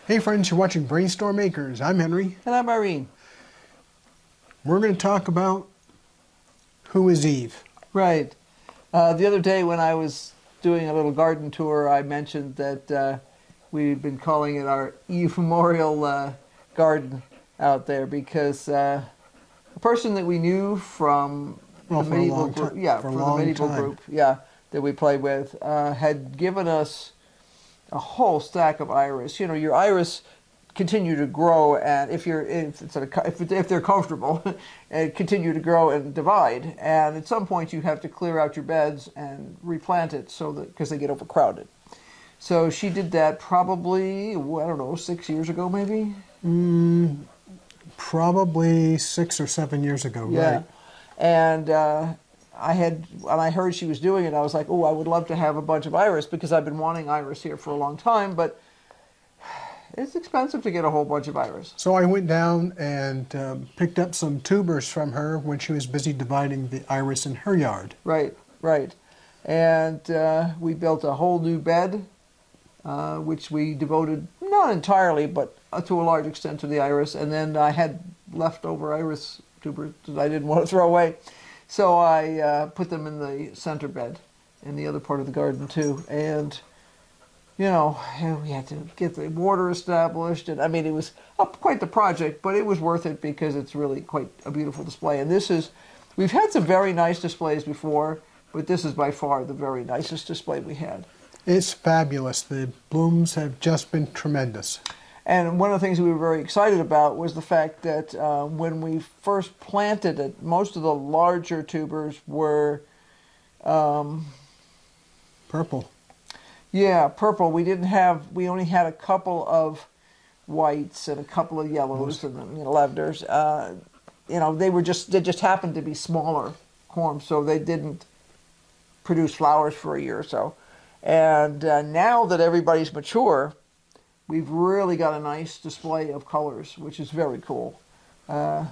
Hey friends, you're watching BrainStormAcres. I'm Henry. And I'm Irene. We're going to talk about who is Eve. Right. The other day when I was doing a little garden tour, I mentioned that we've been calling it our Eve Memorial garden out there because a person that we knew from the medieval group, that we played with, had given us a whole stack of iris. You know, your iris continue to grow, and if they're comfortable, and continue to grow and divide. And at some point, you have to clear out your beds and replant it so that because they get overcrowded. So she did that probably, I don't know, 6 years ago, maybe. Probably 6 or 7 years ago. Yeah, right? And when I heard she was doing it, I was like, oh, I would love to have a bunch of iris because I've been wanting iris here for a long time, but it's expensive to get a whole bunch of iris. So I went down and picked up some tubers from her when she was busy dividing the iris in her yard. Right, right. And we built a whole new bed, which we devoted, not entirely, but to a large extent to the iris. And then I had leftover iris tubers that I didn't want to throw away. So I put them in the center bed in the other part of the garden too. And, you know, we had to get the water established. And I mean, it was quite the project, but it was worth it because it's really quite a beautiful display. And we've had some very nice displays before, but this is by far the very nicest display we had. It's fabulous. The blooms have just been tremendous. And one of the things we were very excited about was the fact that when we first planted it, most of the larger tubers were purple. Yeah, purple. We only had a couple of whites and a couple of yellows and lavenders. They just happened to be smaller corms, so they didn't produce flowers for a year or so. And now that everybody's mature, we've really got a nice display of colors, which is very cool. And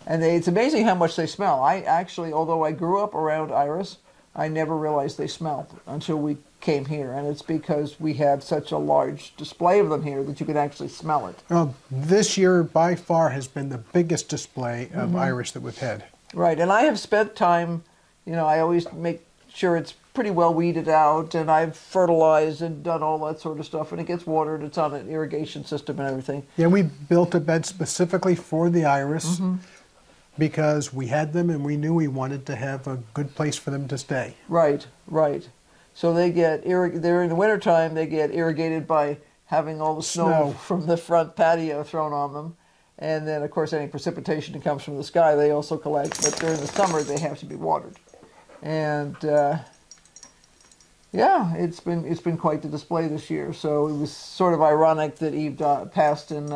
it's amazing how much they smell. I actually, although I grew up around iris, I never realized they smelled until we came here. And it's because we have such a large display of them here that you can actually smell it. Well, this year by far has been the biggest display of iris that we've had. Right, and I have spent time, I always make sure it's pretty well weeded out, and I've fertilized and done all that sort of stuff, and it gets watered. It's on an irrigation system and everything. Yeah, we built a bed specifically for the iris because we had them and we knew we wanted to have a good place for them to stay. Right, right. So they're in the wintertime, they get irrigated by having all the snow from the front patio thrown on them. And then, of course, any precipitation that comes from the sky, they also collect. But during the summer, they have to be watered. And yeah, it's been quite the display this year. So it was sort of ironic that Eve passed in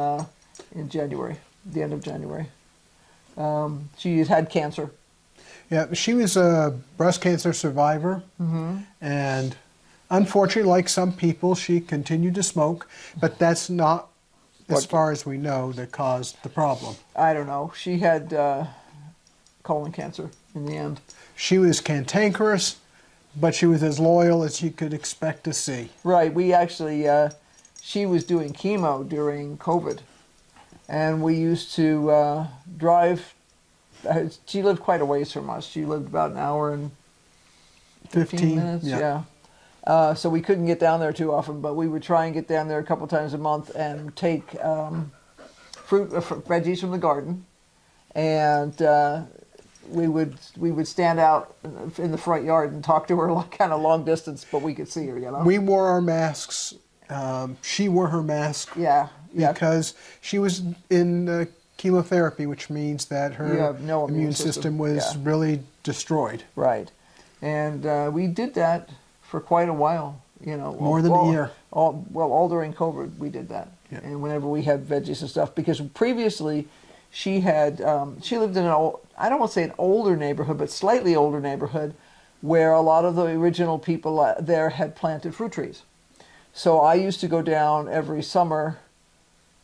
January, the end of January. She had cancer. Yeah, she was a breast cancer survivor, and unfortunately, like some people, she continued to smoke, but that's not, as far as we know, that caused the problem. I don't know. She had colon cancer in the end. She was cantankerous, but she was as loyal as you could expect to see. Right. We actually, she was doing chemo during COVID, and we used to drive. She lived quite a ways from us. She lived about an hour and 15 minutes. Yeah. So we couldn't get down there too often, but we would try and get down there a couple times a month and take veggies from the garden, and we would stand out in the front yard and talk to her kind of long distance, but we could see her. We wore our masks. She wore her mask. Yeah. Because she was in chemotherapy, which means that her immune system was really destroyed. Right. And we did that for quite a while, More than a year. All during COVID we did that. Yeah. And whenever we had veggies and stuff, because previously she lived in I don't want to say an older neighborhood, but slightly older neighborhood, where a lot of the original people there had planted fruit trees. So I used to go down every summer,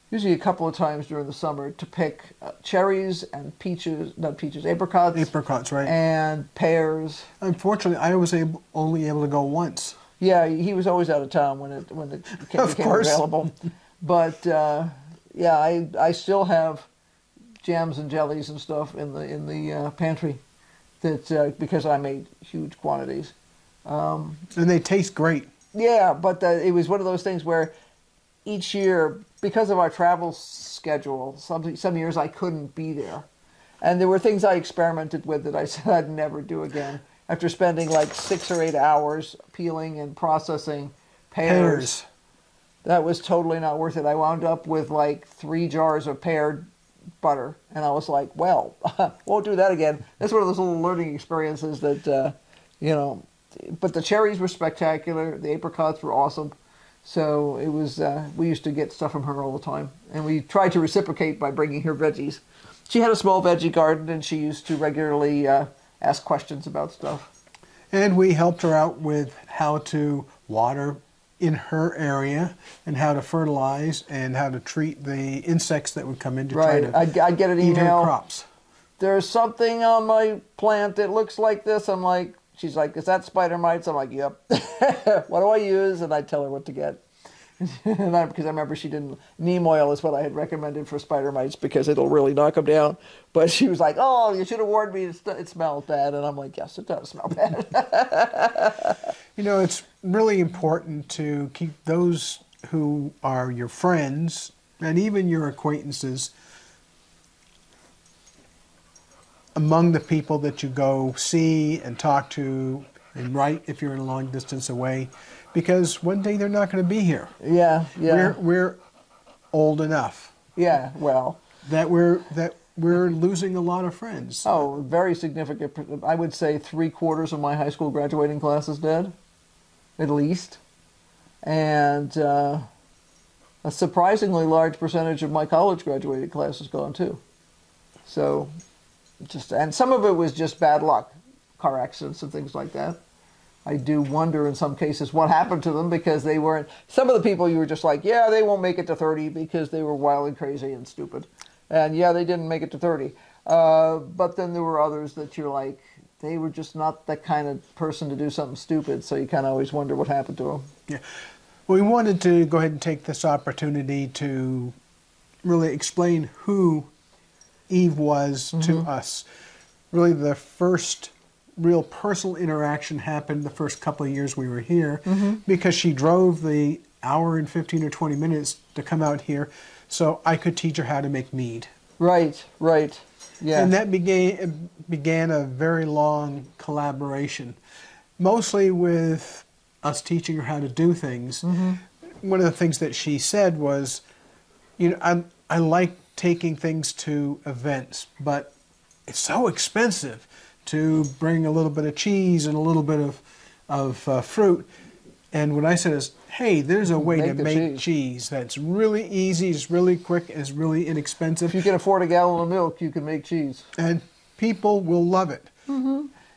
usually a couple of times during the summer, to pick cherries and apricots. Apricots, right. And pears. Unfortunately, I was only able to go once. Yeah, he was always out of town when it became available. But yeah, I still have jams and jellies and stuff in the pantry that because I made huge quantities. And they taste great. Yeah, but it was one of those things where each year, because of our travel schedule, some years I couldn't be there. And there were things I experimented with that I said I'd never do again. After spending like 6 or 8 hours peeling and processing pears, that was totally not worth it. I wound up with like 3 jars of pear butter. And I was like, well, won't do that again. That's one of those little learning experiences that, you know, but the cherries were spectacular. The apricots were awesome. So it was, we used to get stuff from her all the time. And we tried to reciprocate by bringing her veggies. She had a small veggie garden, and she used to regularly ask questions about stuff. And we helped her out with how to water in her area and how to fertilize and how to treat the insects that would come in to try to I'd get an eat her email. crops. There's something on my plant that looks like this. I'm like, she's like, is that spider mites? I'm like, yep. What do I use? And I'd tell her what to get. Because I remember she didn't, neem oil is what I had recommended for spider mites because it'll really knock them down. But she was like, oh, you should have warned me it smells bad. And I'm like, yes, it does smell bad. You know, it's really important to keep those who are your friends and even your acquaintances among the people that you go see and talk to and write if you're in a long distance away. Because one day they're not going to be here. Yeah, yeah. We're old enough. Yeah, well. That we're losing a lot of friends. Oh, very significant. I would say 3/4 of my high school graduating class is dead, at least. And a surprisingly large percentage of my college graduating class is gone too. So, and some of it was just bad luck, car accidents and things like that. I do wonder in some cases what happened to them because they weren't, some of the people you were just like, yeah, they won't make it to 30 because they were wild and crazy and stupid. And yeah, they didn't make it to 30. But then there were others that you're like, they were just not that kind of person to do something stupid. So you kind of always wonder what happened to them. Yeah. We wanted to go ahead and take this opportunity to really explain who Eve was to us. Really the first real personal interaction happened the first couple of years we were here because she drove the hour and 15 or 20 minutes to come out here so I could teach her how to make mead. Right, right. Yeah. And that began a very long collaboration, mostly with us teaching her how to do things. One of the things that she said was, you know, I like taking things to events, but it's so expensive to bring a little bit of cheese and a little bit of fruit. And what I said is, hey, there's a way to make cheese that's really easy, it's really quick, and it's really inexpensive. If you can afford a gallon of milk, you can make cheese. And people will love it.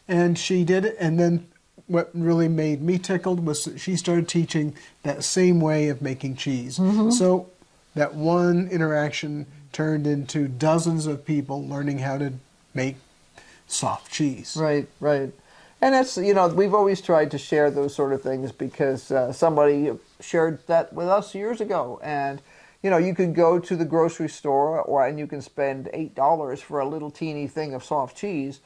And she did it, and then what really made me tickled was that she started teaching that same way of making cheese. So that one interaction turned into dozens of people learning how to make soft cheese. Right, right. And that's, you know, we've always tried to share those sort of things because somebody shared that with us years ago. And, you know, you could go to the grocery store and you can spend $8 for a little teeny thing of soft cheese,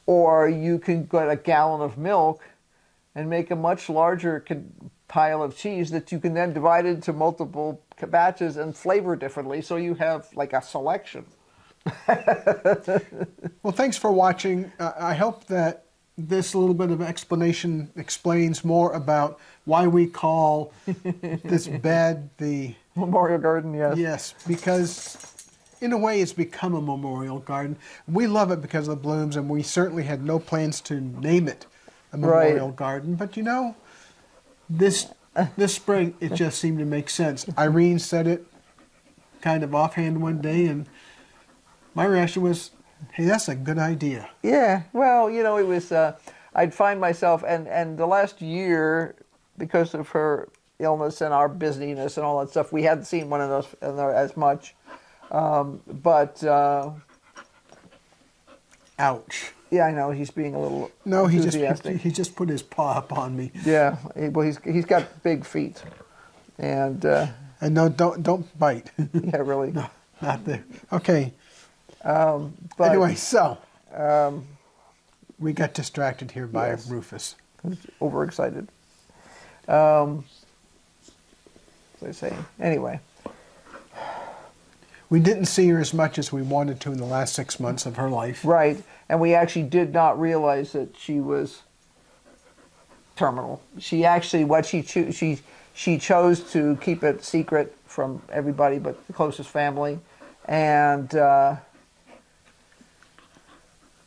or you can get a gallon of milk and make a much larger pile of cheese that you can then divide into multiple batches and flavor differently, so you have like a selection. Well, thanks for watching. I hope that this little bit of explanation explains more about why we call this bed the Memorial Garden, yes. Yes, because in a way it's become a memorial garden. We love it because of the blooms, and we certainly had no plans to name it a memorial garden. But you know, this spring it just seemed to make sense. Irene said it kind of offhand one day, and my reaction was, hey, that's a good idea. Yeah, well, you know, it was, I'd find myself, and the last year, because of her illness and our busyness and all that stuff, we hadn't seen one of those as much. But ouch. Yeah, I know, he's being a little No, he enthusiastic. just put his paw up on me. Yeah, well, he's got big feet. And And no, don't bite. Yeah, really. No, not there. Okay. But Anyway, so we got distracted here by Yes. Rufus. overexcited. What was I saying? Anyway, We didn't see her as much as we wanted to in the last 6 months of her life. right, and we actually did not realize that she was terminal. She actually, she chose to keep it secret from everybody but the closest family, and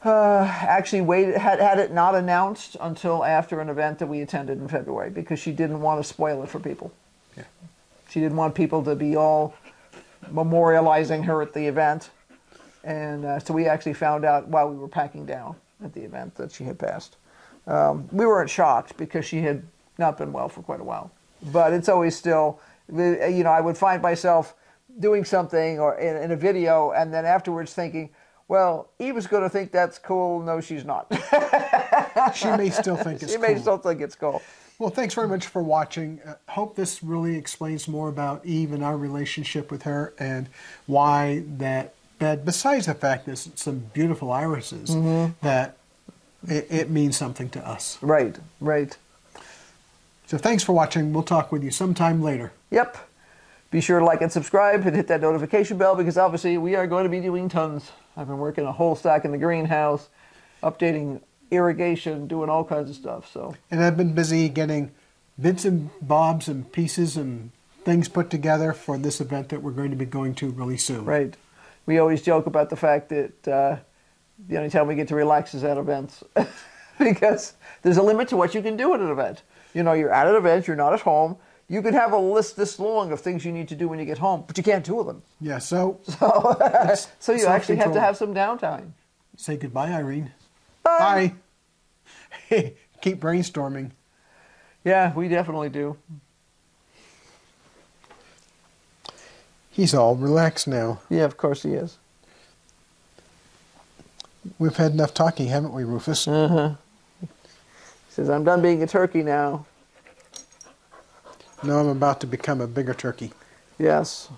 actually had it not announced until after an event that we attended in February, because she didn't want to spoil it for people. Yeah. She didn't want people to be all memorializing her at the event, and so we actually found out while we were packing down at the event that she had passed. We weren't shocked because she had not been well for quite a while, but it's always still, you know, I would find myself doing something or in a video and then afterwards thinking, well, Eva's going to think that's cool. No, she's not. She may still think it's She cool. may still think it's cool. Well, thanks very much for watching. Hope this really explains more about Eve and our relationship with her and why that bed, besides the fact there's some beautiful irises, that it means something to us. Right, right. So thanks for watching. We'll talk with you sometime later. Yep. Be sure to like and subscribe and hit that notification bell, because obviously we are going to be doing tons. I've been working a whole stack in the greenhouse, updating irrigation, doing all kinds of stuff. So. And I've been busy getting bits and bobs and pieces and things put together for this event that we're going to be going to really soon. Right. We always joke about the fact that the only time we get to relax is at events, because there's a limit to what you can do at an event. You know, you're at an event, you're not at home. You can have a list this long of things you need to do when you get home, but you can't do them. Yeah, so So you actually have to have some downtime. say goodbye, Irene. Bye. Bye. Keep brainstorming. Yeah, we definitely do. He's all relaxed now. Yeah, of course he is. We've had enough talking, haven't we, Rufus? He says, I'm done being a turkey now. Now I'm about to become a bigger turkey. Yes.